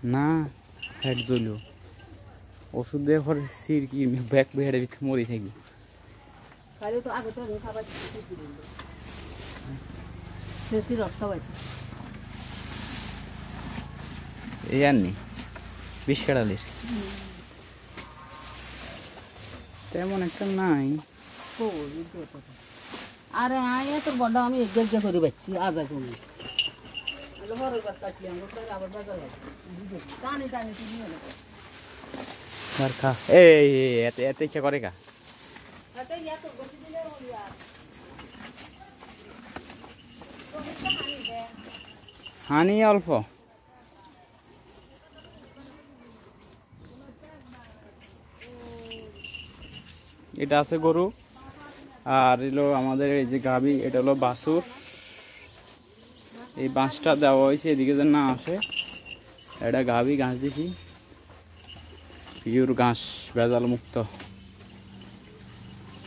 না ফ্যাট জ্বলিও ওষুধ দেওয়ার পর সির কি ব্যাক বেড়ে মরি থাকি এই আননি বিষ কাটালিস তেমন একটা নাই আরে আয় তোর বড় আমি এগিয়ে করে পাচ্ছি আজ কমি খা এই এত ইচ্ছা করে কা হানি অল্প এটা আছে গরু আর এলো আমাদের এই যে গাভী এটা হলো বাছুর এই বাঁশটা দেওয়া হয়েছে এদিকে যেন না আসে এটা গাভী ঘাস দিছি পিওর ঘাস ভেজাল মুক্ত